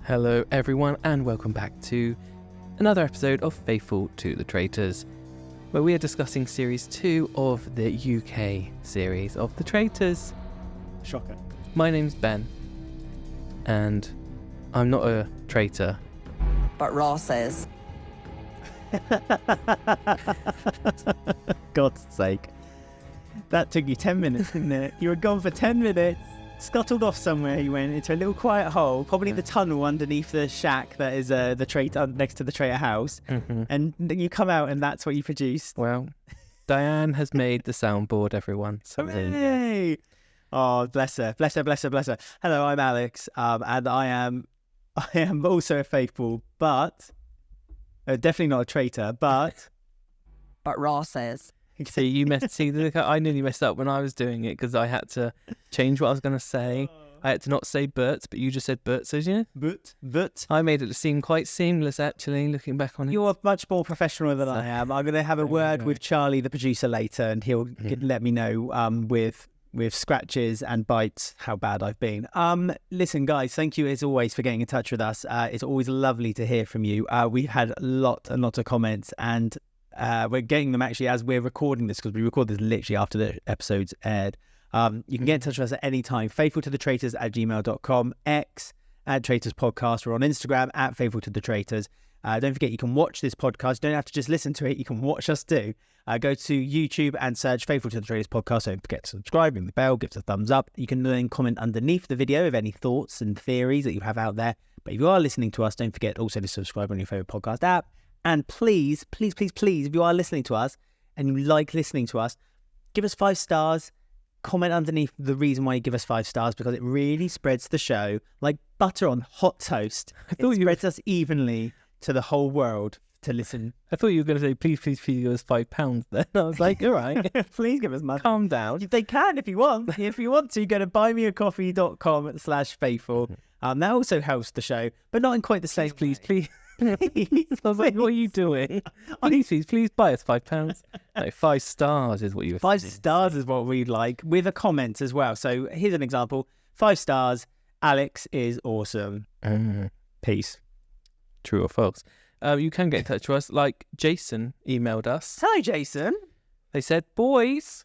Hello everyone and welcome back to another episode of Faithful to the Traitors, where we are discussing series 2 of the UK series of the Traitors. Shocker. My name's Ben and I'm not a traitor. But Ross is. God's sake. That took you 10 minutes, didn't it? You were gone for 10 minutes. Scuttled off somewhere. You went into a little quiet hole, probably the tunnel underneath the shack that is the traitor next to the traitor house. Mm-hmm. And you come out and that's what you produced. Well, Diane has made the soundboard, everyone. So Hooray! Oh, bless her. Bless her, bless her, bless her. Hello, I'm Alex, and I am also a faithful, but definitely not a traitor, but Ross is. See, I nearly messed up when I was doing it because I had to change what I was going to say. I had to not say Bert, but you just said Bert, so yeah. but I made it seem quite seamless, actually, looking back on it. you're much more professional than I am. I'm going to have a word with Charlie, the producer, later, and he'll let me know with scratches and bites how bad I've been. Listen, guys, thank you as always for getting in touch with us. It's always lovely to hear from you. We've had a lot of comments, and we're getting them actually as we're recording this, because we record this literally after the episode's aired. You can get in touch with us at any time. faithfultothetraitors@gmail.com, X @TraitorsPodcast. We're on Instagram @faithfultothetraitors. Don't forget, you can watch this podcast. You don't have to just listen to it. You can watch us do. Go to YouTube and search Faithful to the Traitors Podcast. Don't forget to subscribe, ring the bell, give us a thumbs up. You can then comment underneath the video of any thoughts and theories that you have out there. But if you are listening to us, don't forget also to subscribe on your favourite podcast app. And please, please, please, please, if you are listening to us and you like listening to us, give us 5 stars. Comment underneath the reason why you give us 5 stars, because it really spreads the show like butter on hot toast. It spreads us evenly to the whole world to listen. I thought you were going to say, please give us £5 then. I was like, all right. Please give us money. Calm down. They can if you want. If you want to, go to buymeacoffee.com/faithful. That also helps the show, but not in quite the same Please. way. I was like, what are you doing? Please buy us £5. No, 5 stars is what you were 5 saying. stars is what we'd like, with a comment as well. So here's an example. 5 stars. Alex is awesome. Peace. True or false? You can get in touch with us. Like Jason emailed us. Hello, Jason. They said, boys,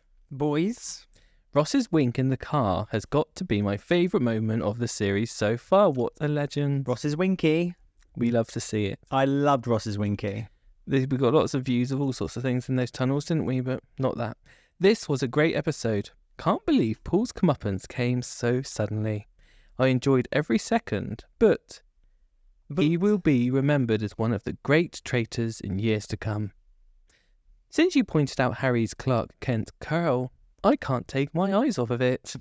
Ross's wink in the car has got to be my favourite moment of the series so far. What a legend. Ross's winky. We love to see it. I loved Ross's winky. We got lots of views of all sorts of things in those tunnels, didn't we? But not that. This was a great episode. Can't believe Paul's comeuppance came so suddenly. I enjoyed every second, but he will be remembered as one of the great traitors in years to come. Since you pointed out Harry's Clark Kent curl, I can't take my eyes off of it.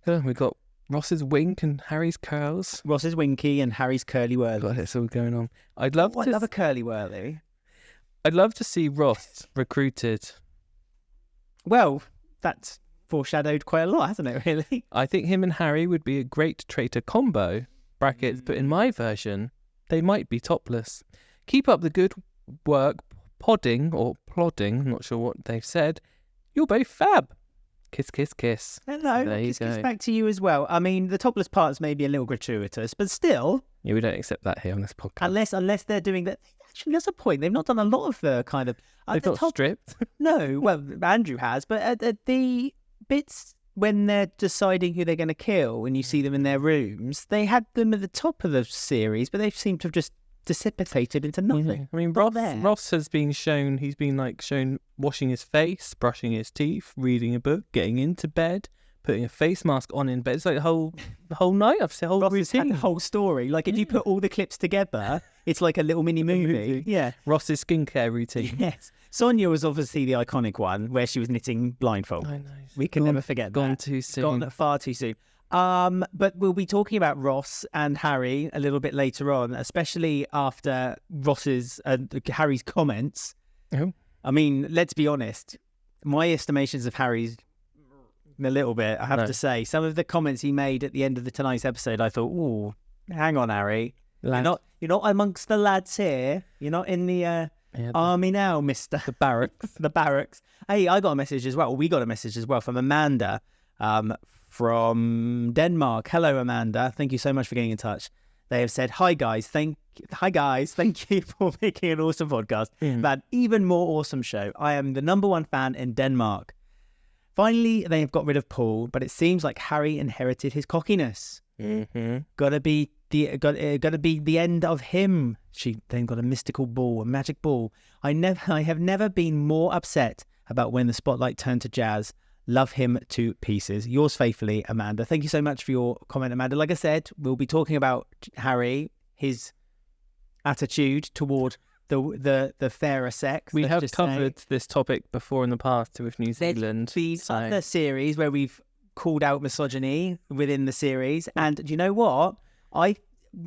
We got Ross's wink and Harry's curls. Ross's winky and Harry's curly whirly. God, it's all going on. I'd love a curly whirly. I'd love to see Ross recruited. Well, that's foreshadowed quite a lot, hasn't it, really? I think him and Harry would be a great traitor combo. Brackets, but in my version, they might be topless. Keep up the good work, plodding, I'm not sure what they've said. You're both fab. Kiss, kiss, kiss. Hello. There you kiss go. Back to you as well. I mean, the topless parts may be a little gratuitous, but still. Yeah, we don't accept that here on this podcast. Unless they're doing that. Actually, that's a point. They've not done a lot of the kind of. They've not stripped. No, well, Andrew has, but at the bits when they're deciding who they're going to kill, when you see them in their rooms, they had them at the top of the series, but they seem to have just dissipated into nothing. Yeah. I mean, Ross has been shown, he's been shown washing his face, brushing his teeth, reading a book, getting into bed, putting a face mask on in bed. It's like the whole night. I've seen the whole Ross routine. has had the whole story. Like, if you put all the clips together, it's like a little mini movie. Yeah. Ross's skincare routine. Yes. Sonia was obviously the iconic one where she was knitting blindfold. I know. We can never forget that. Gone too soon. Gone far too soon. But we'll be talking about Ross and Harry a little bit later on, especially after Harry's comments. Oh. I mean, let's be honest. My estimations of Harry's a little bit, I have to say. Some of the comments he made at the end of tonight's episode, I thought, "Ooh, hang on, Harry. You're not amongst the lads here. You're not in the army now, mister." The barracks. The barracks. Hey, I got a message as well. We got a message as well from Amanda from Denmark. Hello, Amanda. Thank you so much for getting in touch. They have said, hi guys, thank you for making an awesome podcast. About even more awesome show. I am the number one fan in Denmark. Finally, they have got rid of Paul, but it seems like Harry inherited his cockiness. Gotta be the end of him. She then got a mystical ball, a magic ball. I have never been more upset about when the spotlight turned to Jazz. Love him to pieces. Yours faithfully, Amanda. Thank you so much for your comment, Amanda. Like I said, we'll be talking about Harry, his attitude toward the fairer sex. We have covered this topic before in the past with New Zealand. There's been other series where we've called out misogyny within the series, and do you know what?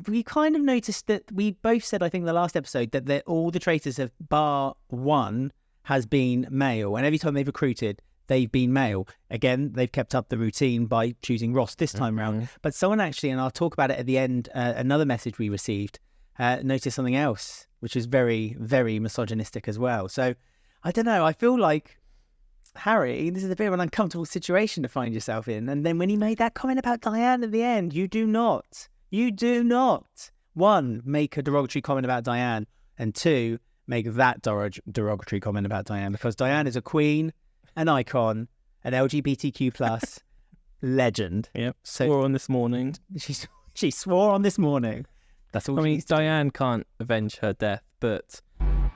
We kind of noticed that we both said, I think, the last episode that all the traitors have bar one has been male, and every time they've recruited, they've been male. Again, they've kept up the routine by choosing Ross this time round. But someone actually, and I'll talk about it at the end, another message we received, noticed something else, which is very, very misogynistic as well. So, I don't know, I feel like Harry, this is a bit of an uncomfortable situation to find yourself in. And then when he made that comment about Diane at the end, you do not, one, make a derogatory comment about Diane, and two, make that derogatory comment about Diane, because Diane is a queen, an icon, an LGBTQ plus legend. Yep. Swore on this morning. She swore on this morning. That's all. I mean, Diane can't avenge her death, but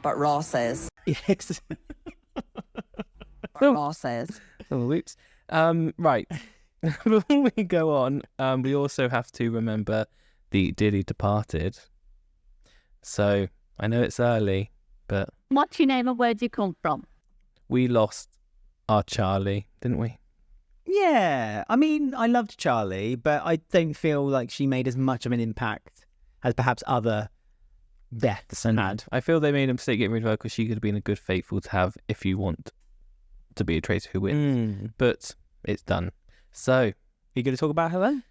Ross says. Yes. Ross says. Oh, whoops. Right. Before we go on, we also have to remember the dearly departed. So I know it's early, but what's your name and where do you come from? We lost our Charlie, didn't we? Yeah. I mean, I loved Charlie, but I don't feel like she made as much of an impact as perhaps other deaths had. I feel they made a mistake getting rid of her because she could have been a good faithful to have if you want to be a traitor who wins. But it's done. So, are you going to talk about her then?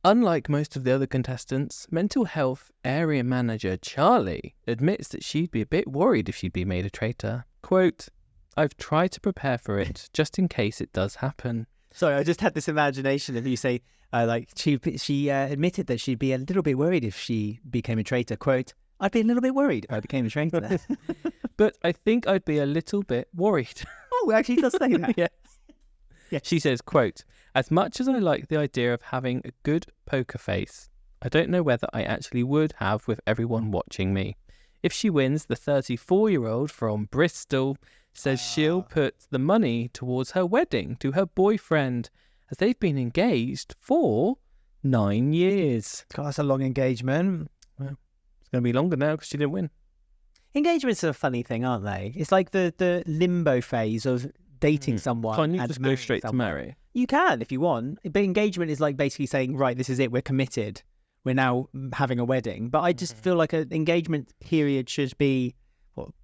Unlike most of the other contestants, mental health area manager Charlie admits that she'd be a bit worried if she'd be made a traitor. Quote, I've tried to prepare for it just in case it does happen. Sorry, I just had this imagination of you say, she admitted that she'd be a little bit worried if she became a traitor. Quote, I'd be a little bit worried if I became a traitor. But I think I'd be a little bit worried. Oh, actually, it does say that. Yes. Yeah. She says, quote, as much as I like the idea of having a good poker face, I don't know whether I actually would have with everyone watching me. If she wins, the 34-year-old from Bristol says she'll put the money towards her wedding to her boyfriend, as they've been engaged for 9 years. God, that's a long engagement. Well, it's going to be longer now because she didn't win. Engagements are a funny thing, aren't they? It's like the limbo phase of dating someone. Can't you and just go straight to marry? You can if you want. But engagement is like basically saying, right, this is it, we're committed. We're now having a wedding. But I just feel like an engagement period should be,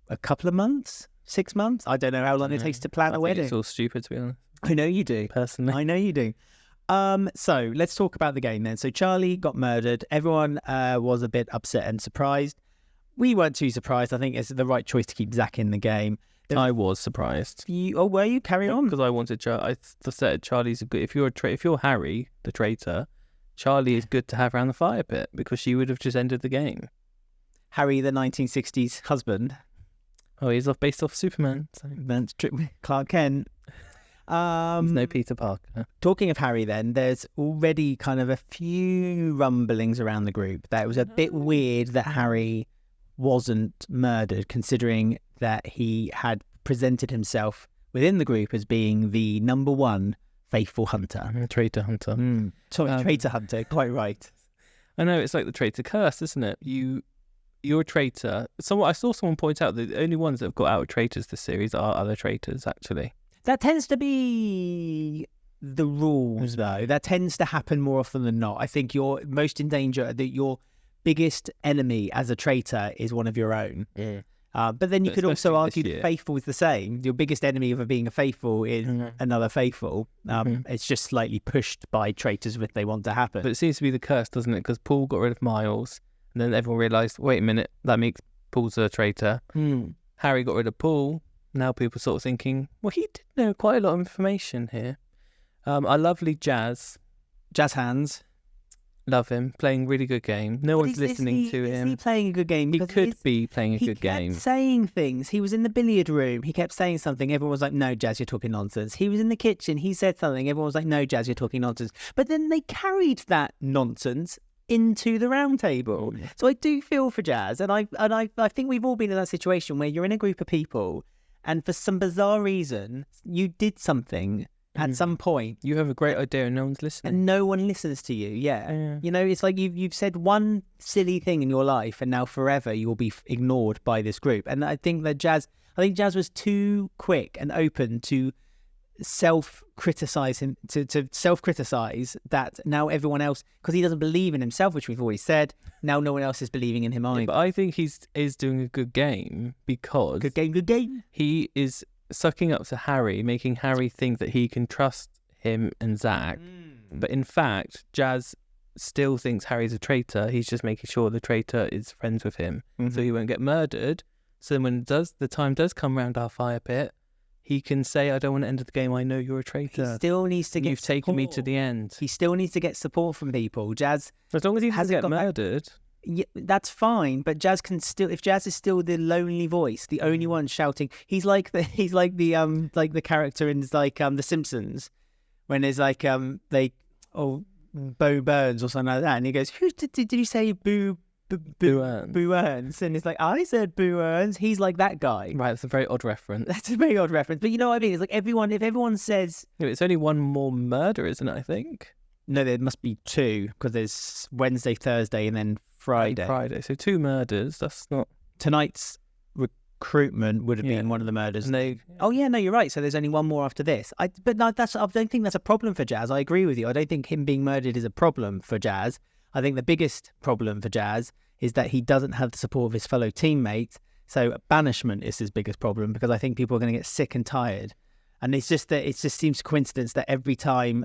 a couple of months? 6 months? I don't know how long it takes to plan a wedding. It's all stupid, to be honest. I know you do. Personally. I know you do. So let's talk about the game then. So Charlie got murdered. Everyone was a bit upset and surprised. We weren't too surprised. I think it's the right choice to keep Zach in the game. I was surprised. Were you? Carry on. Because I wanted I said Charlie's a good. If you're Harry, the traitor, Charlie is good to have around the fire pit because she would have just ended the game. Harry, the 1960s husband. Oh, he's based off Superman. So. That's Clark Kent. There's no Peter Parker. Talking of Harry then, there's already kind of a few rumblings around the group that it was a bit weird that Harry wasn't murdered, considering that he had presented himself within the group as being the number one faithful hunter. Traitor hunter. Traitor hunter, quite right. I know, it's like the traitor curse, isn't it? You're a traitor. I saw someone point out that the only ones that have got out of traitors this series are other traitors, actually. That tends to be the rules, though. That tends to happen more often than not. I think you're most in danger, that your biggest enemy as a traitor is one of your own. Yeah. But then you could also argue that faithful is the same. Your biggest enemy of being a faithful is another faithful. It's just slightly pushed by traitors if they want to happen. But it seems to be the curse, doesn't it? Because Paul got rid of Miles, and then everyone realised, wait a minute, that makes Paul's a traitor. Harry got rid of Paul. Now people sort of thinking, well, he did know quite a lot of information here. Our lovely Jazz hands. Love him. Playing really good game. No one's listening to him. Is he playing a good game? He Because could be playing a good game. He kept saying things. He was in the billiard room. He kept saying something. Everyone was like, no, Jazz, you're talking nonsense. He was in the kitchen. He said something. Everyone was like, no, Jazz, you're talking nonsense. But then they carried that nonsense into the round table. So I do feel for Jazz. And I think we've all been in that situation where you're in a group of people and for some bizarre reason, you did something at some point. You have a great idea and no one's listening. And no one listens to you. Yeah. You know, it's like you've said one silly thing in your life and now forever you will be ignored by this group. And I think Jazz was too quick and open to self-criticize him, to self-criticize that now everyone else, because he doesn't believe in himself, which we've already said, now no one else is believing in him either. But I think he is doing a good game because... Good game. He is sucking up to Harry, making Harry think that he can trust him and Zach. But in fact, Jazz still thinks Harry's a traitor. He's just making sure the traitor is friends with him, so he won't get murdered. So then when the time does come round our fire pit, he can say, I don't want to end the game. I know you're a traitor. He still needs to get You've taken me to the end. He still needs to get support from people. Jazz, as long as he doesn't get murdered... Yeah, that's fine, but Jazz can still. If Jazz is still the lonely voice, the only one shouting, he's like the character in The Simpsons, when there's like Bo Burns or something like that, and he goes, "Who did you say Boo Earns?" And it's like, I said Boo Earns. He's like that guy. Right, that's a very odd reference. That's a very odd reference, but you know what I mean. It's like if everyone says, it's only one more murder, isn't it? I think. No, there must be two because there's Wednesday, Thursday, and then Friday. So 2 murders. That's not... Tonight's recruitment would have been one of the murders. Oh yeah, no, you're right. So there's only one more after this. I don't think that's a problem for Jazz. I agree with you. I don't think him being murdered is a problem for Jazz. I think the biggest problem for Jazz is that he doesn't have the support of his fellow teammates. So banishment is his biggest problem because I think people are going to get sick and tired. And it's just that it just seems coincidence that every time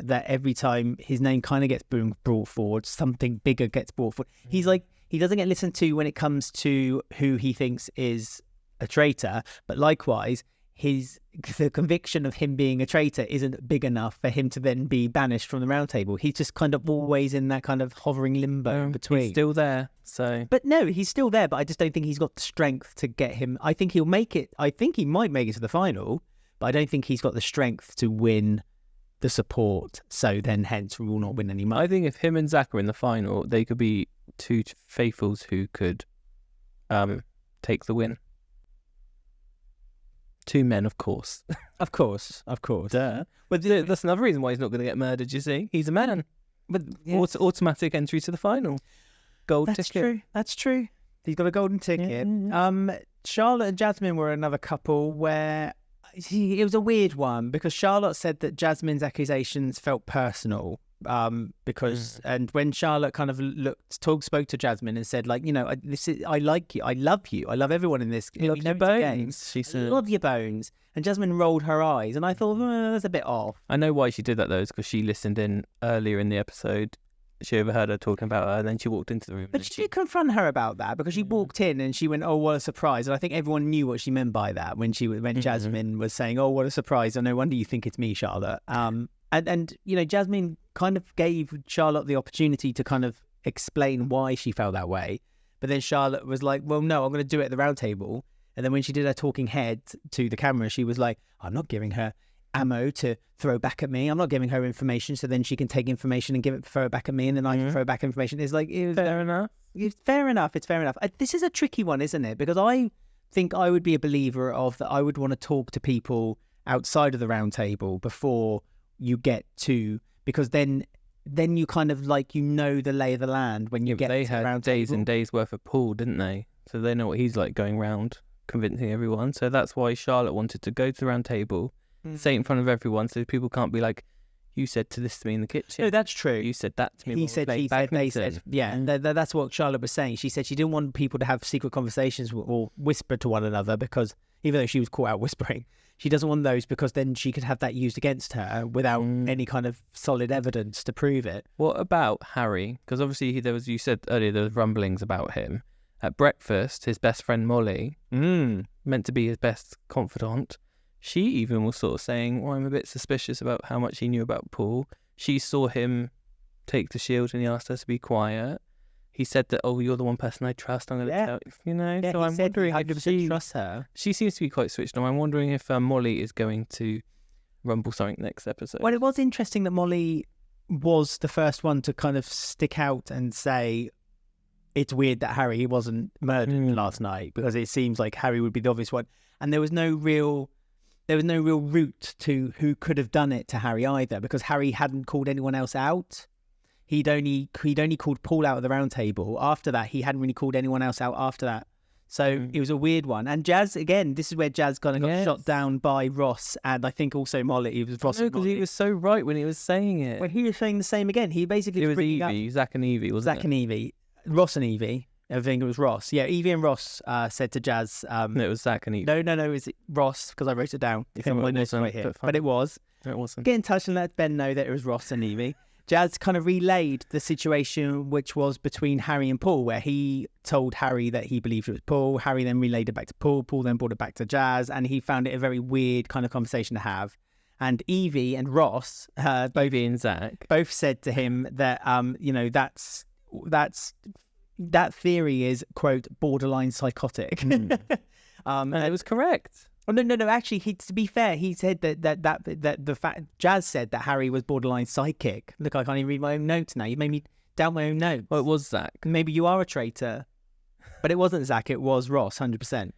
his name kind of gets brought forward, something bigger gets brought forward. He's like, he doesn't get listened to when it comes to who he thinks is a traitor, but likewise, the conviction of him being a traitor isn't big enough for him to then be banished from the round table. He's just kind of always in that kind of hovering limbo between. He's still there, so... But no, he's still there, but I just don't think he's got the strength to get him. I think he'll make it. I think he might make it to the final, but I don't think he's got the strength to win the support, so then hence we will not win any money. I think if him and Zach are in the final, they could be 2 faithfuls who could take the win. 2 men, of course. Of course. Duh. But that's another reason why he's not going to get murdered, you see. He's a man. But automatic entry to the final. Ticket. That's true. He's got a golden ticket. Charlotte and Jasmine were another couple where it was a weird one because Charlotte said that Jasmine's accusations felt personal. Because and when Charlotte kind of spoke to Jasmine and said, like, you know, I like you, I love you, I love everyone in this. Love your bones, she said. Love your bones. And Jasmine rolled her eyes, and I thought, that's a bit off. I know why she did that though, is because she listened in earlier in the episode. She overheard her talking about her, and then she walked into the room. But did you confront her about that? Because she walked in and she went, "Oh, what a surprise!" And I think everyone knew what she meant by that when Jasmine was saying, "Oh, what a surprise!" And no wonder you think it's me, Charlotte. And you know, Jasmine kind of gave Charlotte the opportunity to kind of explain why she felt that way. But then Charlotte was like, well, no, I'm going to do it at the round table. And then when she did her talking head to the camera, she was like, I'm not giving her ammo to throw back at me. I'm not giving her information so then she can take information and throw it back at me, and then I can throw back information. It's like, fair enough. It's fair enough. This is a tricky one, isn't it? Because I think I would be a believer of that. I would want to talk to people outside of the round table before you get to, because then you kind of like, you know, the lay of the land when you get they to the had round days table. and days worth of Paul, didn't they? So they know what he's like going round convincing everyone. So that's why Charlotte wanted to go to the round table, say it in front of everyone, so people can't be like, you said this to me in the kitchen. No, that's true. You said that to me. He said, she said, they said. Yeah, and that's what Charlotte was saying. She said she didn't want people to have secret conversations or whisper to one another, because even though she was caught out whispering, she doesn't want those, because then she could have that used against her without any kind of solid evidence to prove it. What about Harry? Because obviously you said earlier there was rumblings about him. At breakfast, his best friend Molly, meant to be his best confidant, she even was sort of saying, I'm a bit suspicious about how much he knew about Paul. She saw him take the shield and he asked her to be quiet. He said that, oh, you're the one person I trust. I'm going to tell you, Yeah, so he I'm said wondering if 100% trust her. she seems to be quite switched on. I'm wondering if Molly is going to rumble something next episode. Well, it was interesting that Molly was the first one to kind of stick out and say it's weird that Harry wasn't murdered last night, because it seems like Harry would be the obvious one, and there was no real route to who could have done it to Harry either, because Harry hadn't called anyone else out. He'd only called Paul out at the round table. After that, he hadn't really called anyone else out after that. So it was a weird one. And Jazz, again, this is where Jazz kind of got shot down by Ross, and I think also Molly. It was Ross. No, because he was so right when he was saying it. When he was saying the same again, he basically It was Evie, Zach and Evie, wasn't it? Zach and Evie, Ross and Evie. I think it was Ross. Yeah, Evie and Ross said to Jazz. No, it was Zach and Evie. No, it was Ross, because I wrote it down. If It my notes wasn't, right here, but but it was. It wasn't. Get in touch and let Ben know that it was Ross and Evie. Jazz kind of relayed the situation which was between Harry and Paul, where he told Harry that he believed it was Paul. Harry then relayed it back to Paul. Paul then brought it back to Jazz, and he found it a very weird kind of conversation to have. And Evie and Ross, Evie and Zach, both said to him that, that theory is, quote, borderline psychotic. and it was correct. Oh, no. Actually, to be fair, he said that the fact Jazz said that Harry was borderline psychic. Look, I can't even read my own notes now. You made me doubt my own notes. Well, it was Zach. Maybe you are a traitor, but it wasn't Zach. It was Ross, 100%.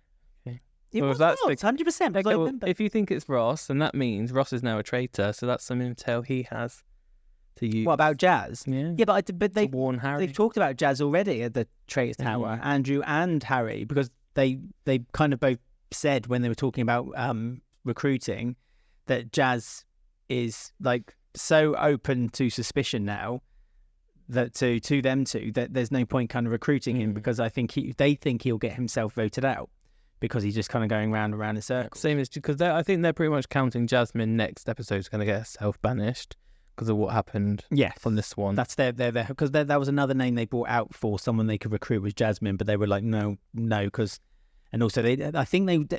Okay. It Well, was if that's Ross, 100%. because I Okay, well, remember. if you think it's Ross, then that means Ross is now a traitor. So that's some intel he has to use. What about Jazz? Yeah. Yeah, but To they warn Harry. they've talked about Jazz already at the Traitors Tower, Andrew and Harry, because they kind of both said when they were talking about recruiting that Jazz is like so open to suspicion now that to them two that there's no point kind of recruiting him, because I think they think he'll get himself voted out because he's just kind of going round and round in circles. Same as, because I think they're pretty much counting Jasmine next episode's going to get herself banished because of what happened from this one. That's their because that was another name they brought out for someone they could recruit was Jasmine, but they were like no, because, and also I think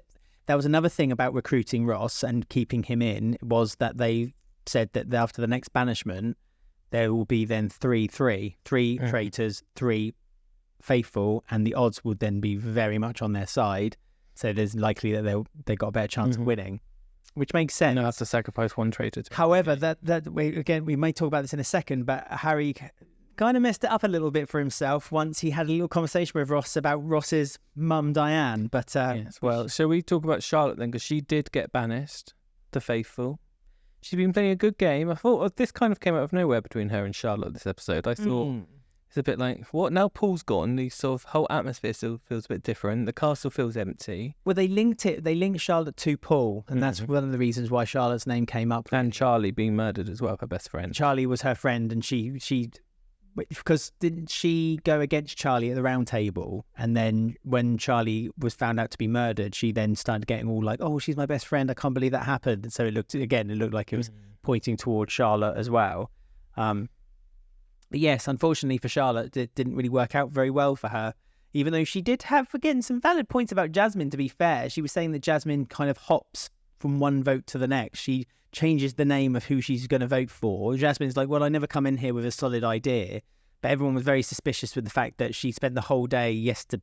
that was another thing about recruiting Ross and keeping him in, was that they said that after the next banishment there will be then three traitors, 3 faithful, and the odds would then be very much on their side. So there's likely that they got a better chance of winning, which makes sense. They'll have to sacrifice one traitor. However, we may talk about this in a second, but Harry kind of messed it up a little bit for himself once he had a little conversation with Ross about Ross's mum, Diane. But yes, well, shall we talk about Charlotte then? Because she did get banished, the faithful. She's been playing a good game. I thought this kind of came out of nowhere between her and Charlotte this episode. I thought it's a bit like, what? Now Paul's gone, the sort of whole atmosphere still feels a bit different. The castle feels empty. Well, they linked Charlotte to Paul, and that's one of the reasons why Charlotte's name came up. And Charlie being murdered as well, her best friend. Charlie was her friend, and she because didn't she go against Charlie at the round table, and then when Charlie was found out to be murdered, she then started getting all like, oh, she's my best friend, I can't believe that happened. And so it looked like it was pointing towards Charlotte as well. But yes, unfortunately for Charlotte, it didn't really work out very well for her, even though she did have, again, some valid points about Jasmine. To be fair, she was saying that Jasmine kind of hops from one vote to the next. She changes the name of who she's going to vote for. Jasmine's like, well, I never come in here with a solid idea. But everyone was very suspicious with the fact that she spent the whole day,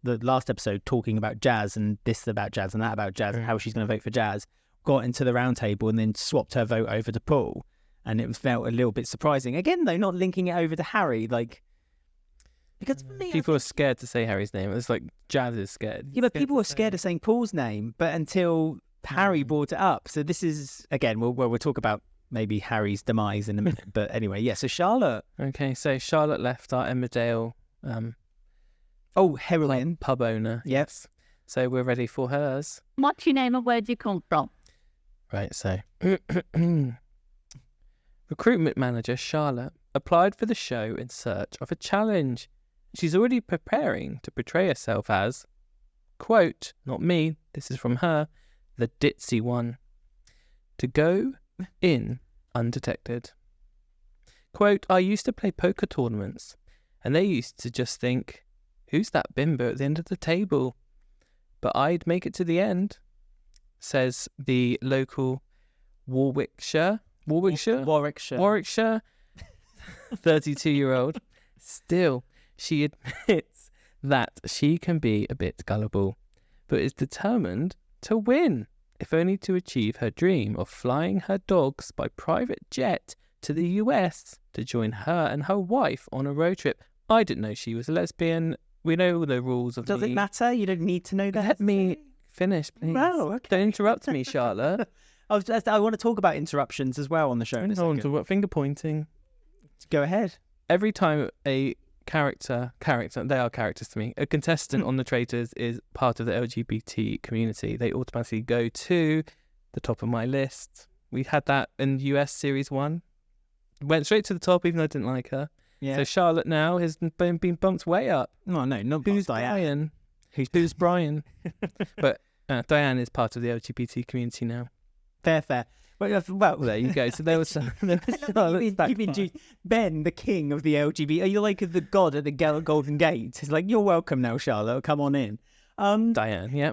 the last episode, talking about Jazz and this about Jazz and that about Jazz and how she's going to vote for Jazz. Got into the round table and then swapped her vote over to Paul. And it felt a little bit surprising. Again, though, not linking it over to Harry, because for me, people are scared to say Harry's name. It's like Jazz is scared. Yeah, but people were scared of saying Paul's name, but until Harry brought it up. So this is, again, we'll talk about maybe Harry's demise in a minute. But anyway, yeah, so Charlotte. Okay, so Charlotte left our Emmerdale heroine. Pub owner. Yes. So we're ready for hers. What's your name and where do you come from? Right, so recruitment manager Charlotte applied for the show in search of a challenge. She's already preparing to portray herself as, quote, not me, this is from her, the ditzy one, to go in undetected. Quote, I used to play poker tournaments and they used to just think, who's that bimbo at the end of the table? But I'd make it to the end, says the local Warwickshire 32-year-old. Still, she admits that she can be a bit gullible, but is determined to win, if only to achieve her dream of flying her dogs by private jet to the US to join her and her wife on a road trip. I didn't know she was a lesbian. We know the rules of Does it matter? You don't need to know that. Let me finish, please. Oh, okay. Don't interrupt me, Charlotte. I want to talk about interruptions as well on the show. I don't want to talk about finger pointing. Go ahead. Every time a character, they are characters to me, a contestant on the Traitors is part of the LGBT community, they automatically go to the top of my list. We had that in US Series 1. Went straight to the top, even though I didn't like her. Yeah. So Charlotte now has been bumped way up. No, not Who's Diane. Brian? Who's Brian? But Diane is part of the LGBT community now. Fair. Well, there you go. So there was you've introduced Ben, the king of the LGBT. Are you like the god at the Golden Gate? It's like, you're welcome now, Charlotte. Come on in. Diane, yeah.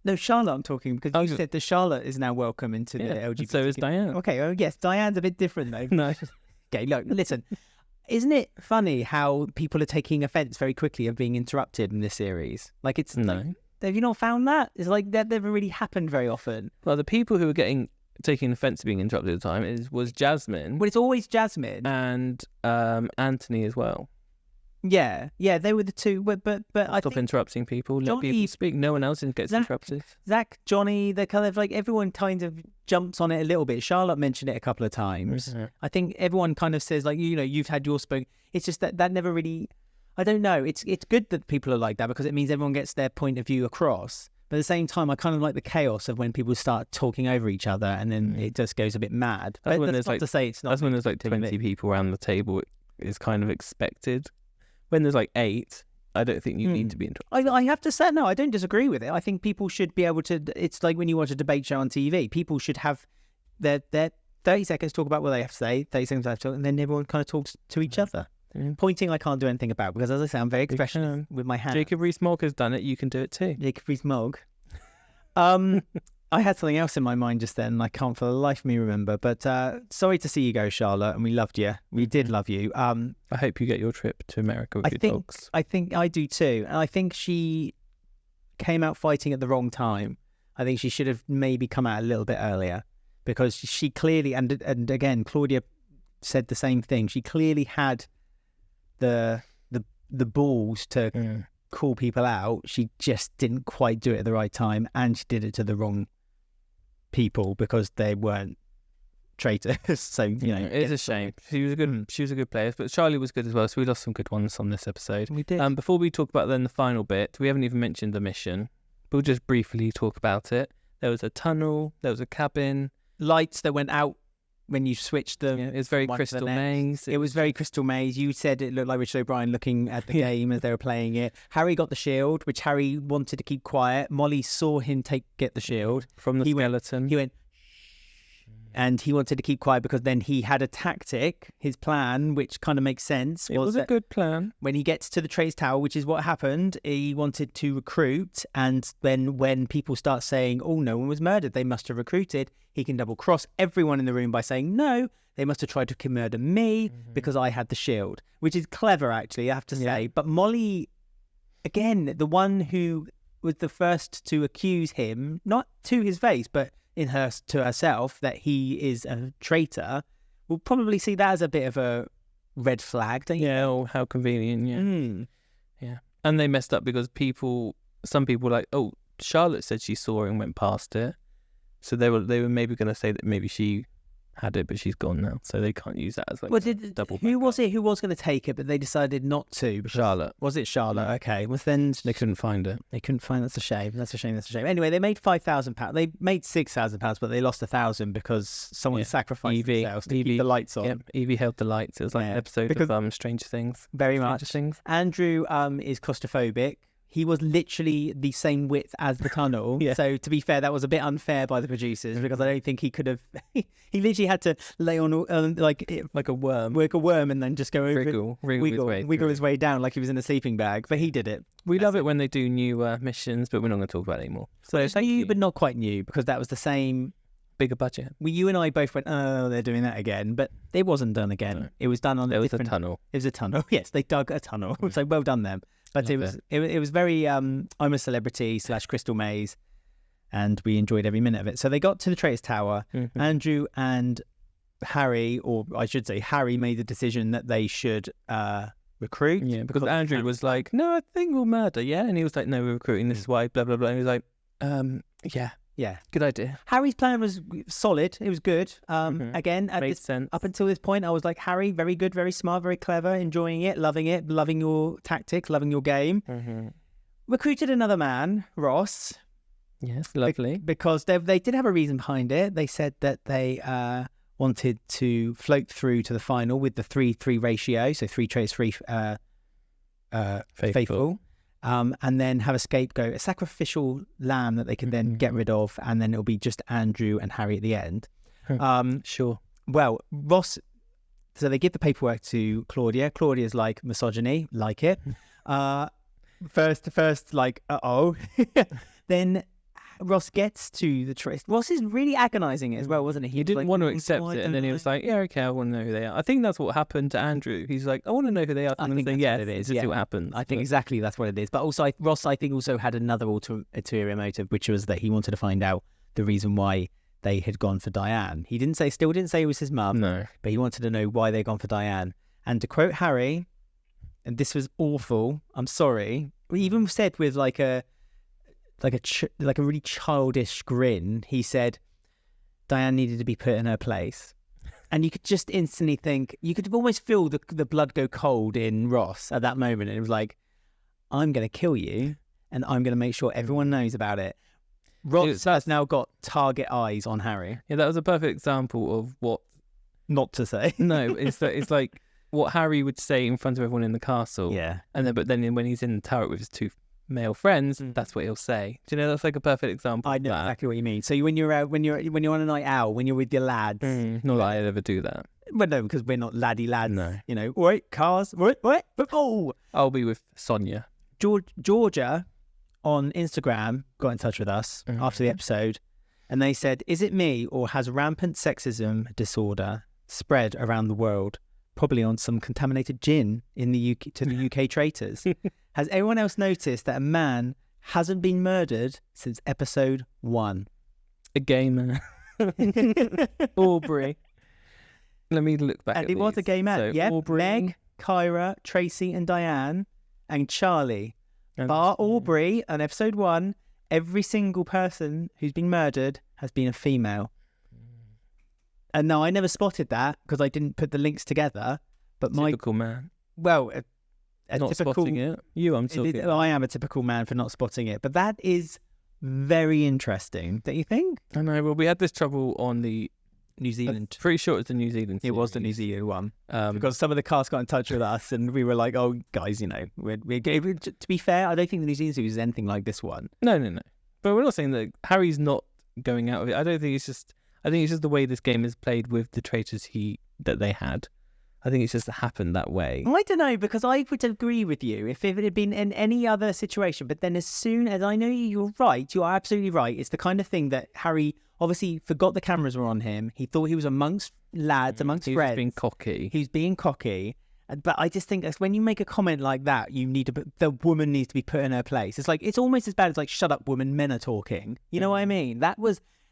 No, Charlotte I'm talking, because you said that Charlotte is now welcome into the LGBT. So is Diane. Okay, well, yes, Diane's a bit different though. No. Okay, look, listen. Isn't it funny how people are taking offence very quickly of being interrupted in this series? Like, it's... No. Like, have you not found that? It's like that never really happened very often. Well, the people who were taking offence to being interrupted at the time was Jasmine. Well, it's always Jasmine. And Anthony as well. Yeah, they were the two. But I Stop think interrupting people. Let Johnny, people speak. No one else gets interrupted. Zach, Johnny, they're kind of like, everyone kind of jumps on it a little bit. Charlotte mentioned it a couple of times. Mm-hmm. I think everyone kind of says, like, you've had your spoke. It's just that never really... I don't know. It's good that people are like that, because it means everyone gets their point of view across. But at the same time, I kind of like the chaos of when people start talking over each other, and then it just goes a bit mad. That's when that's not there's to say it's not. That's when there's like 20 people around the table. It's kind of expected. When there's like 8, I don't think you need to be interrupted. I have to say, no, I don't disagree with it. I think people should be able to... It's like when you watch a debate show on TV. People should have their 30 seconds to talk about what they have to say, 30 seconds to talk, and then everyone kind of talks to each other. Pointing, I can't do anything about, because, as I say, I'm very expressionist with my hands. Jacob Rees-Mogg has done it. You can do it too. Jacob Rees-Mogg. I had something else in my mind just then, and I can't for the life of me remember. But sorry to see you go, Charlotte, and we loved you. We did love you. I hope you get your trip to America with your dogs. I think I do too. And I think she came out fighting at the wrong time. I think she should have maybe come out a little bit earlier, because she clearly, and again, Claudia said the same thing. She clearly had the balls to call people out. She just didn't quite do it at the right time, and she did it to the wrong people because they weren't traitors. So it's a shame. She was a good player, but Charlie was good as well. So we lost some good ones on this episode. We did. Before we talk about then the final bit, we haven't even mentioned the mission. We'll just briefly talk about it. There was a tunnel. There was a cabin. Lights that went out when you switched them. Yeah, it was very Crystal Maze. It was very Crystal Maze. You said it looked like Richard O'Brien looking at the game as they were playing it. Harry got the shield, which Harry wanted to keep quiet. Molly saw him get the shield from the skeleton. He went, and he wanted to keep quiet, because then he had a tactic, his plan, which kind of makes sense. It was a good plan. When he gets to the Trace Tower, which is what happened, he wanted to recruit, and then when people start saying, oh, no one was murdered, they must have recruited, he can double cross everyone in the room by saying, no, they must have tried to murder me because I had the shield, which is clever, actually, I have to say. But Molly, again, the one who was the first to accuse him, not to his face, but to herself, that he is a traitor, will probably see that as a bit of a red flag, don't you? Yeah, oh, how convenient, yeah. And they messed up because some people were like, oh, Charlotte said she saw it and went past it. So they were maybe going to say that maybe she had it, but she's gone now, so they can't use that as like double. Who was it who was going to take it, but they decided not to? Charlotte. Was it Charlotte? Okay. Well, then they couldn't find it. That's a shame. That's a shame. Anyway, they made £5,000. They made £6,000, but they lost 1,000 because someone sacrificed themselves to keep the lights on. Yep. Evie held the lights. It was like an episode of Stranger Things. Very much. Andrew is claustrophobic. He was literally the same width as the tunnel. So to be fair, that was a bit unfair by the producers, because I don't think he could have... he literally had to lay on like a worm. Like a worm, and then just go over wiggle his way down like he was in a sleeping bag. But he did it. We love it when they do new missions, but we're not going to talk about it anymore. So it's new, but not quite new, because that was the same bigger budget. You and I both went, oh, they're doing that again. But it wasn't done again. No. It was done on There a was different... a tunnel. It was a tunnel. Yes, they dug a tunnel. So well done them. But it was very I'm a Celebrity / Crystal Maze, and we enjoyed every minute of it. So they got to the Traitors Tower. Mm-hmm. Andrew and Harry, or I should say Harry, made the decision that they should recruit. Yeah, because Andrew was like, no, I think we'll murder, yeah? And he was like, no, we're recruiting, this is why, blah, blah, blah. And he was like, yeah, good idea. Harry's plan was solid. It was good. Again, Made sense. up until this point, I was like, Harry, very good, very smart, very clever, enjoying it, loving your tactics, loving your game. Mm-hmm. Recruited another man, Ross. Yes, lovely. Because they did have a reason behind it. They said that they wanted to float through to the final with the 3-3 ratio, so 3 traitors, 3 faithful. And then have a scapegoat, a sacrificial lamb that they can then get rid of, and then it'll be just Andrew and Harry at the end. Sure. Well, Ross, so they give the paperwork to Claudia. Claudia's like, misogyny, like it. First, like, uh-oh. Then Ross gets to the Traitors. Ross is really agonising it as well, wasn't he? He didn't want to accept it, and then he was like, yeah, okay, I want to know who they are. I think that's what happened to Andrew. He's like, I want to know who they are. I think that's yeah, what it is. just see what happens. I think exactly that's what it is. But also, Ross, I think, also had another ulterior motive, which was that he wanted to find out the reason why they had gone for Diane. He still didn't say it was his mum. No. But he wanted to know why they'd gone for Diane. And to quote Harry, and this was awful, I'm sorry, he even said with like a really childish grin, he said Diane needed to be put in her place. And you could just instantly think, you could almost feel the blood go cold in Ross at that moment. And it was like, I'm going to kill you, and I'm going to make sure everyone knows about it. Ross has now got target eyes on Harry. Yeah, that was a perfect example of what not to say. No, it's like what Harry would say in front of everyone in the castle. Yeah. But then when he's in the turret with his 2 male friends, that's what he'll say. Do you know, that's like a perfect example. I know exactly what you mean. So when you're out, when you're on a night out, when you're with your lads, not that I'd ever do that. Well, no, because we're not laddie lads. No, you know, wait, cars, wait, oh, I'll be with Sonia. Georgia on Instagram got in touch with us after the episode, and they said, "Is it me, or has rampant sexism disorder spread around the world? Probably on some contaminated gin in the UK to the UK traitors. Has everyone else noticed that a man hasn't been murdered since episode 1? A gay man. Aubrey. Let me look back. And it was a gay man. So, Yeah, Aubrey, Meg, Kyra, Tracy, and Diane, and Charlie. Bar Aubrey on episode 1, every single person who's been murdered has been a female. And now I never spotted that because I didn't put the links together. But typical man. Well, a not typical, spotting it. I'm talking. I am a typical man for not spotting it. But that is very interesting, don't you think? I know. Well, we had this trouble on the New Zealand. Pretty sure it was the New Zealand. It was the New Zealand one. Because some of the cast got in touch with us, and we were like, "Oh, guys, you know, to be fair, I don't think the New Zealand series is anything like this one." No. But we're not saying that Harry's not going out of it. I don't think it's just. I think it's just the way this game is played with the traitors that they had. I think it's just happened that way. I don't know, because I would agree with you if it had been in any other situation. But then as soon as I know you're right, you are absolutely right. It's the kind of thing that Harry obviously forgot the cameras were on him. He thought he was amongst lads, amongst friends. He was being cocky. He's being cocky. But I just think that's when you make a comment like that, the woman needs to be put in her place. It's like, it's almost as bad as like, shut up, woman, men are talking. You know what I mean?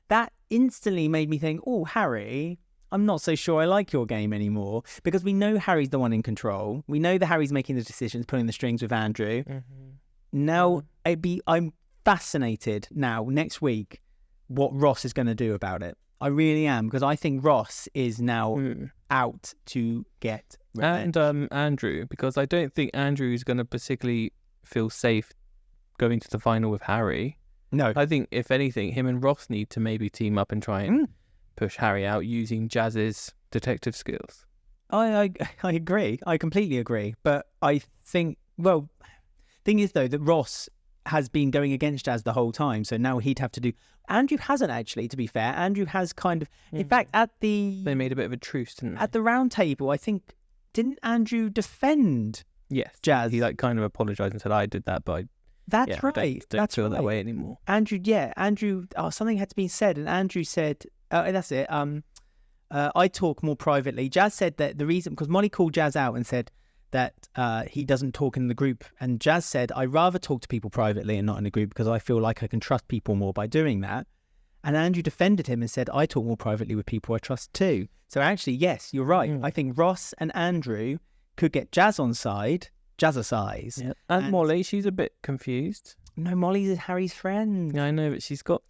That instantly made me think, oh, Harry, I'm not so sure I like your game anymore, because we know Harry's the one in control. We know that Harry's making the decisions, pulling the strings with Andrew. Now, I'm fascinated now, next week, what Ross is going to do about it. I really am, because I think Ross is now out to get revenge. And Andrew, because I don't think Andrew is going to particularly feel safe going to the final with Harry. No. I think, if anything, him and Ross need to maybe team up and try and push Harry out using Jazz's detective skills. I agree. I completely agree. But I think, well, thing is, though, that Ross has been going against Jazz the whole time. So now he'd have to do... Andrew hasn't, actually, to be fair. Andrew has kind of... In fact, They made a bit of a truce, didn't they? At the round table, I think... Didn't Andrew defend Jazz? He kind of apologised and said, I did that, but That's right. Don't feel that way anymore. Andrew, something had to be said, and Andrew said That's it. I talk more privately. Jazz said that the reason, because Molly called Jazz out and said that he doesn't talk in the group, and Jazz said, I'd rather talk to people privately and not in a group because I feel like I can trust people more by doing that. And Andrew defended him and said, I talk more privately with people I trust too. So actually, yes, you're right. I think Ross and Andrew could get Jazz on side, Jazzercise. Yeah. And Molly, she's a bit confused. No, Molly's Harry's friend. Yeah, I know, but she's got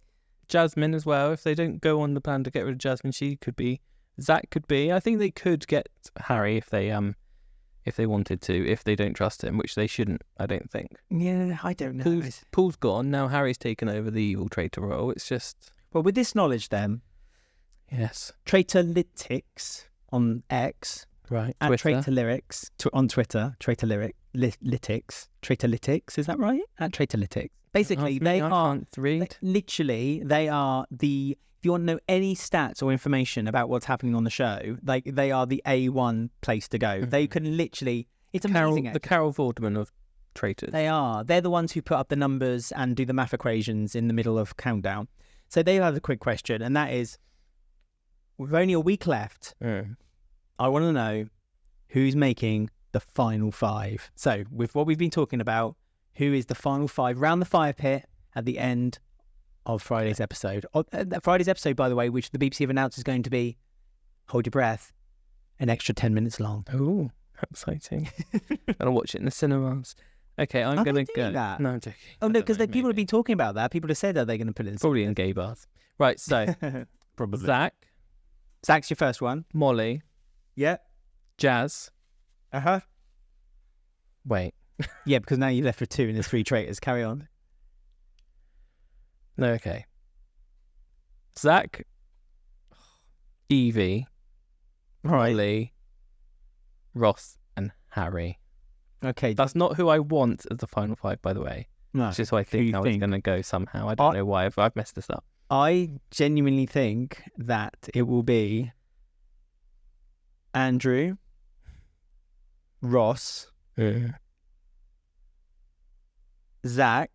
Jasmine as well. If they don't go on the plan to get rid of Jasmine, she could be. Zach could be. I think they could get Harry if they wanted to, if they don't trust him, which they shouldn't, I don't think. Yeah, I don't know. Paul's gone. Now Harry's taken over the evil traitor role. It's just... Well, with this knowledge then, yes. Traitorlytics on X, right? At Twitter. Traitorlyrics on Twitter, Traitorlytics, is that right? At Traitorlytics. Basically, they are literally, they are the, if you want to know any stats or information about what's happening on the show, like they are the A1 place to go. They can literally, it's amazing. The Carol Vorderman of Traitors. They're the ones who put up the numbers and do the math equations in the middle of Countdown. So they have a quick question, and that is, with only a week left, I want to know who's making the final 5. So with what we've been talking about, who is the final 5 round the fire pit at the end of Friday's episode? Friday's episode, by the way, which the BBC have announced is going to be, hold your breath, an extra 10 minutes long. Oh, exciting. I'll watch it in the cinemas. Okay, I'm going to go. That? No, I'm joking. Oh, no, because people have been talking about that. People have said that they're going to put it in. Probably in gay bars. Right, so probably. Zach's your first one. Molly. Yeah. Jazz. Uh-huh. Wait. Yeah, because now you're left with 2 and there's 3 traitors. Carry on. No, okay. Zach, Evie, Molly, Ross, and Harry. Okay. That's not who I want as the final 5, by the way. No. It's just who I think how it's going to go somehow. I don't know why. I've messed this up. I genuinely think that it will be Andrew, Ross, Zach.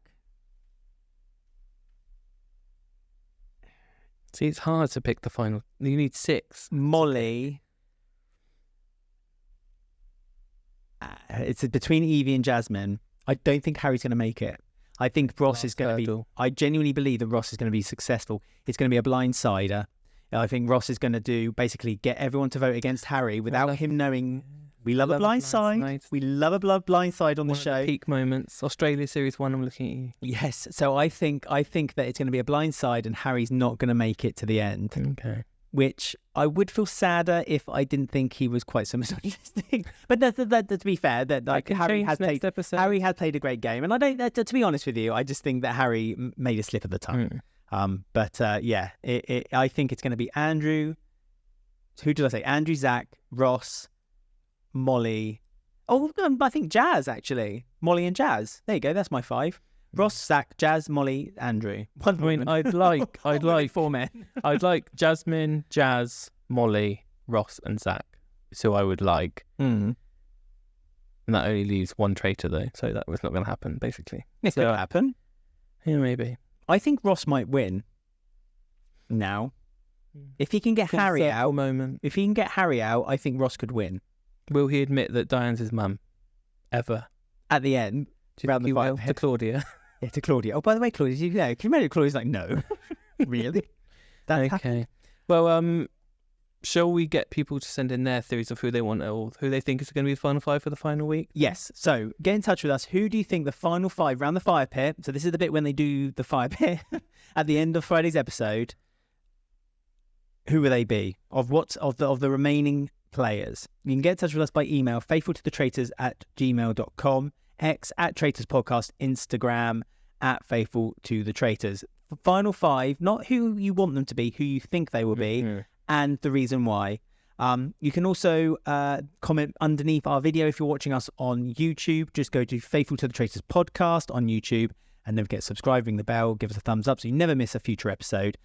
See, it's hard to pick the final. You need 6. Molly. It's between Evie and Jasmine. I don't think Harry's going to make it. I think Ross is going to be... I genuinely believe that Ross is going to be successful. It's going to be a blindsider. I think Ross is going to basically get everyone to vote against Harry without him knowing... We love a blindside. We love a blindside on the show. One of the peak moments. Australia Series 1, I'm looking at you. Yes. So I think that it's going to be a blindside and Harry's not going to make it to the end. Okay. Which I would feel sadder if I didn't think he was quite so misogynistic. But that to be fair, that like Harry has played a great game, and I don't. To be honest with you, I just think that Harry made a slip of the tongue. I think it's going to be Andrew. Who did I say? Andrew, Zach, Ross, Molly. Oh, I think Jazz actually. Molly and Jazz. There you go. That's my 5. Ross, Zach, Jazz, Molly, Andrew. I'd like 4 men. I'd like Jasmine, Jazz, Molly, Ross, and Zach. So I would like. And that only leaves 1 traitor though, so that was not going to happen. Basically, it could happen. Yeah, maybe. I think Ross might win. Now, if he can get Harry out, if he can get Harry out, I think Ross could win. Will he admit that Diane's his mum? Ever? At the end, around the fire to Claudia. Yeah, to Claudia. Oh, by the way, Claudia, can you imagine Claudia's like, no. Really? Okay. Well, shall we get people to send in their theories of who they want or who they think is going to be the final 5 for the final week? Yes. So get in touch with us. Who do you think the final 5 round the fire pit? So this is the bit when they do the fire pit at the end of Friday's episode. Who will they be? Of the remaining players? You can get in touch with us by email, faithfultothetraitors@gmail.com, X @TraitorsPodcast, Instagram @faithfultothetraitors. Final 5, not who you want them to be, who you think they will be, and the reason why. You can also comment underneath our video if you're watching us on YouTube. Just go to Faithful to the Traitors Podcast on YouTube and don't forget subscribing, the bell, give us a thumbs up so you never miss a future episode.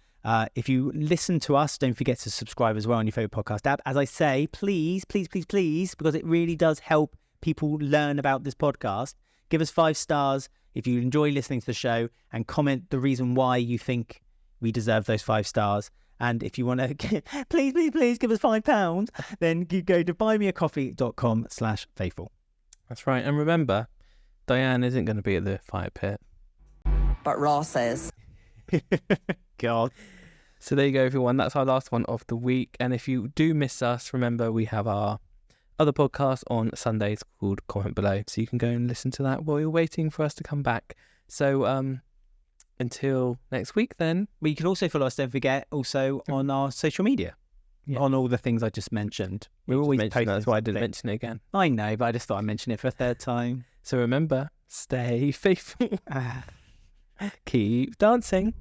If you listen to us, don't forget to subscribe as well on your favourite podcast app. As I say, please, because it really does help people learn about this podcast. Give us 5 stars if you enjoy listening to the show and comment the reason why you think we deserve those 5 stars. And if you want to, please give us £5, then you go to buymeacoffee.com/faithful. That's right. And remember, Diane isn't going to be at the fire pit. But Ross is. God. So there you go, everyone. That's our last one of the week. And if you do miss us, remember we have our other podcast on Sundays called Comment Below. So you can go and listen to that while you're waiting for us to come back. So until next week then. But you can also follow us, don't forget, also on our social media. Yeah. On all the things I just mentioned. We're always posting. That's why I didn't mention it again. I know, but I just thought I'd mention it for a third time. So remember, stay faithful. Keep dancing.